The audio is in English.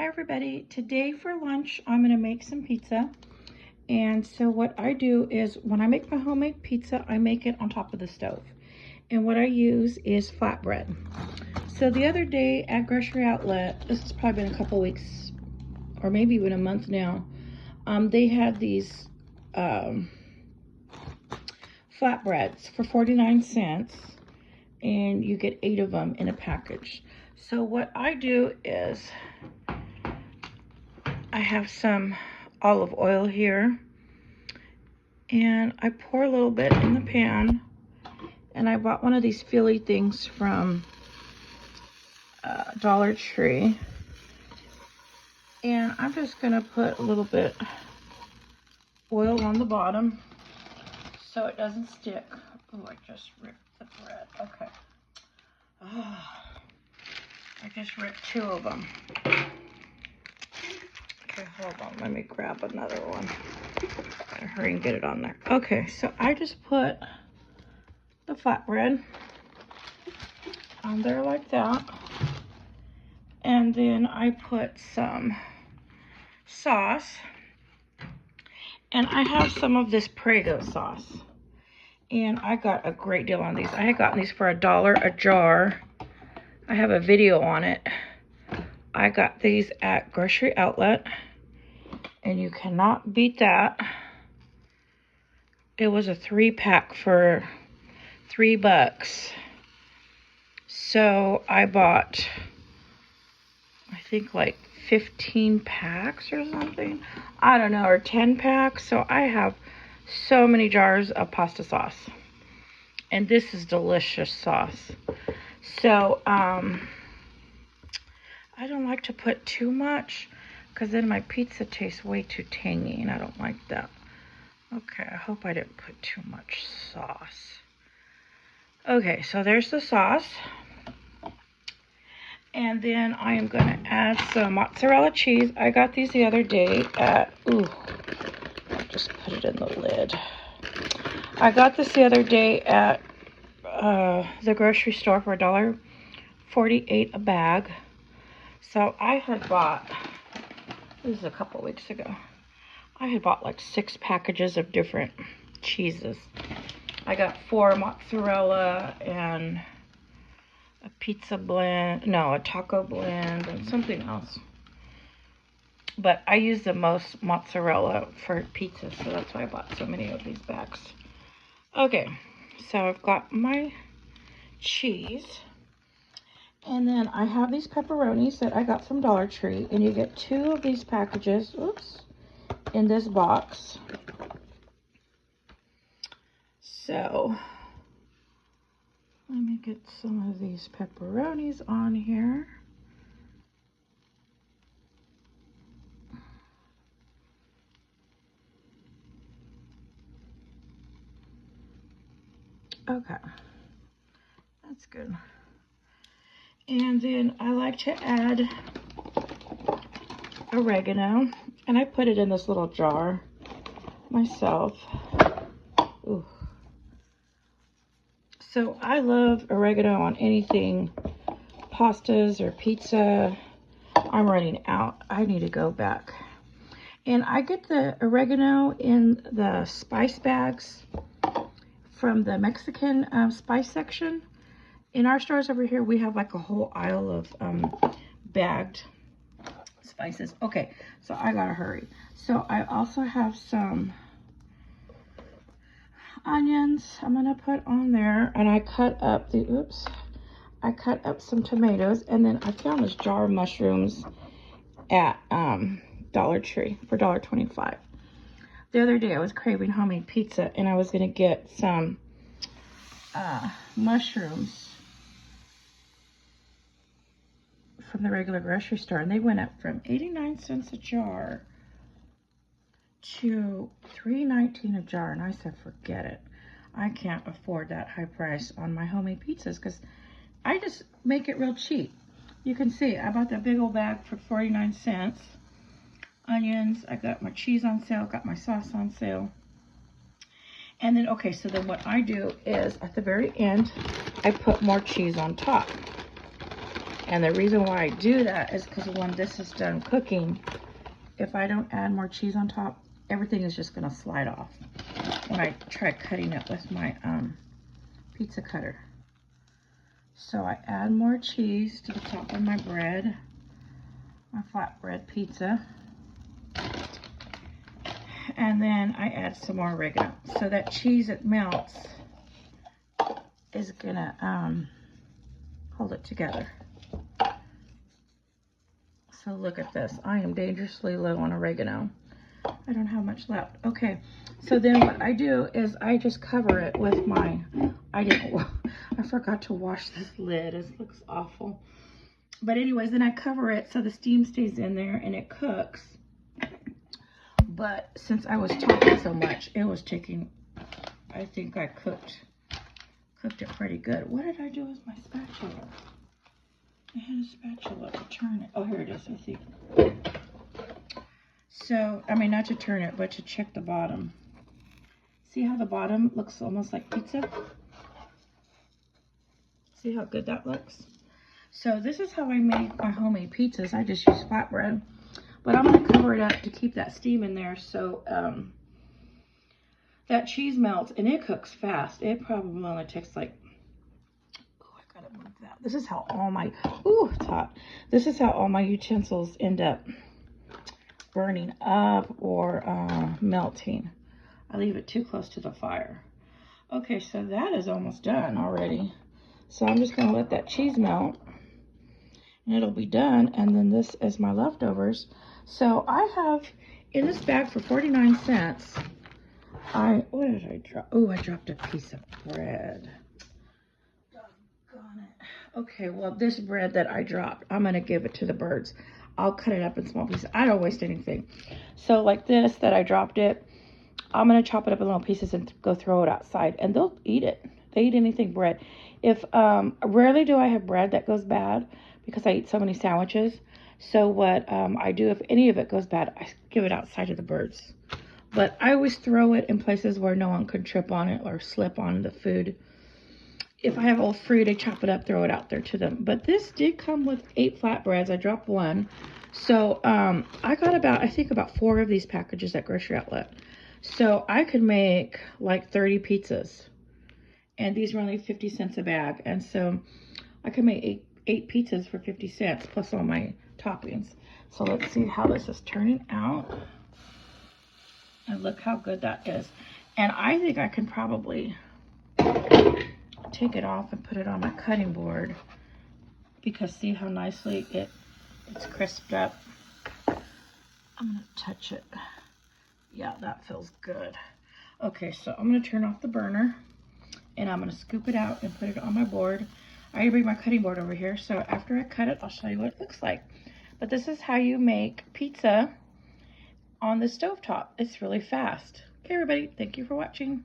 everybody. Today for lunch, I'm going to make some pizza. And so what I do is when I make my homemade pizza, I make it on top of the stove. And what I use is flatbread. So the other day at Grocery Outlet, this has probably been a couple weeks or maybe even a month now, they had these flatbreads for 49 cents. And you get 8 of them in a package. So what I do is I have some olive oil here, and I pour a little bit in the pan, and I bought one of these Philly things from Dollar Tree, and I'm just gonna put a little bit oil on the bottom so it doesn't stick. Oh, I just ripped the bread. Okay. Oh, I just ripped 2 of them. Okay, hold on. Let me grab another one. Gotta hurry and get it on there. Okay, so I just put the flatbread on there like that. And then I put some sauce. And I have some of this Prego sauce. And I got a great deal on these. I had gotten these for $1 a jar. I have a video on it. I got these at Grocery Outlet. And you cannot beat that. It was a 3-pack for $3. So I bought, I think like 15 packs or something. I don't know, or 10 packs. So I have so many jars of pasta sauce, and this is delicious sauce. So I don't like to put too much because then my pizza tastes way too tangy, and I don't like that. Okay, I hope I didn't put too much sauce. Okay, so there's the sauce, and then I am going to add some mozzarella cheese. I got these the other day at just put it in the lid. I got this the other day at the grocery store for $1.48 a bag. So I had bought, this is a couple weeks ago, I had bought like 6 packages of different cheeses. I got 4 mozzarella and a pizza blend, no, a taco blend and something else. But I use the most mozzarella for pizza, so that's why I bought so many of these bags. Okay, so I've got my cheese. And then I have these pepperonis that I got from Dollar Tree. And you get 2 of these packages, in this box. So, let me get some of these pepperonis on here. Okay, that's good. And then I like to add oregano, and I put it in this little jar myself. Ooh. So I love oregano on anything, pastas or pizza. I'm running out. I need to go back. And I get the oregano in the spice bags from the Mexican spice section. In our stores over here, we have like a whole aisle of bagged spices. Okay, so I gotta hurry. So I also have some onions I'm gonna put on there, and I cut up the, I cut up some tomatoes, and then I found this jar of mushrooms at Dollar Tree for $1.25. The other day I was craving homemade pizza, and I was gonna get some mushrooms from the regular grocery store, and they went up from 89 cents a jar to $3.19 a jar, and I said forget it. I can't afford that high price on my homemade pizzas because I just make it real cheap. You can see I bought that big old bag for 49 cents. Onions, I got my cheese on sale, got my sauce on sale. And then, okay, so then what I do is at the very end, I put more cheese on top. And the reason why I do that is because when this is done cooking, if I don't add more cheese on top, everything is just gonna slide off when I try cutting it with my pizza cutter. So I add more cheese to the top of my bread, my flatbread pizza. And then I add some more oregano. So that cheese that melts is gonna hold it together. So look at this. I am dangerously low on oregano. I don't have much left. Okay, so then what I do is I just cover it with my, I forgot to wash this lid. It looks awful. But anyways, then I cover it so the steam stays in there and it cooks. But since I was talking so much, it was taking, I think I cooked it pretty good. What did I do with my spatula? I had a spatula to turn it. Oh, here it is, I think. So, I mean, not to turn it, but to check the bottom. See how the bottom looks almost like pizza? See how good that looks? So this is how I make my homemade pizzas. I just use flatbread. But I'm going to cover it up to keep that steam in there so that cheese melts and it cooks fast. It probably only takes like, oh, I gotta move that. This is how all my, ooh, it's hot. This is how all my utensils end up burning up or melting. I leave it too close to the fire. Okay, so that is almost done already. So I'm just going to let that cheese melt and it'll be done. And then this is my leftovers. So I have in this bag for 49 cents. What did I drop? Oh, I dropped a piece of bread. Doggone it. Okay, well, this bread that I dropped, I'm going to give it to the birds. I'll cut it up in small pieces. I don't waste anything. So like this, that I dropped it, I'm going to chop it up in little pieces and go throw it outside. And they'll eat it. They eat anything bread. If rarely do I have bread that goes bad because I eat so many sandwiches. So what I do, if any of it goes bad, I give it outside to the birds. But I always throw it in places where no one could trip on it or slip on the food. If I have old fruit, I chop it up, throw it out there to them. But this did come with 8 flatbreads. I dropped one. So I got about, I think about 4 of these packages at Grocery Outlet. So I could make like 30 pizzas. And these were only 50 cents a bag. And so I could make 8 pizzas for 50 cents plus all my toppings. So let's see how this is turning out. And look how good that is. And I think I can probably take it off and put it on my cutting board because see how nicely it's crisped up. I'm gonna touch it. Yeah, that feels good. Okay, so I'm gonna turn off the burner and I'm gonna scoop it out and put it on my board. I already bring my cutting board over here, so after I cut it, I'll show you what it looks like. But this is how you make pizza on the stovetop. It's really fast. Okay, everybody, thank you for watching.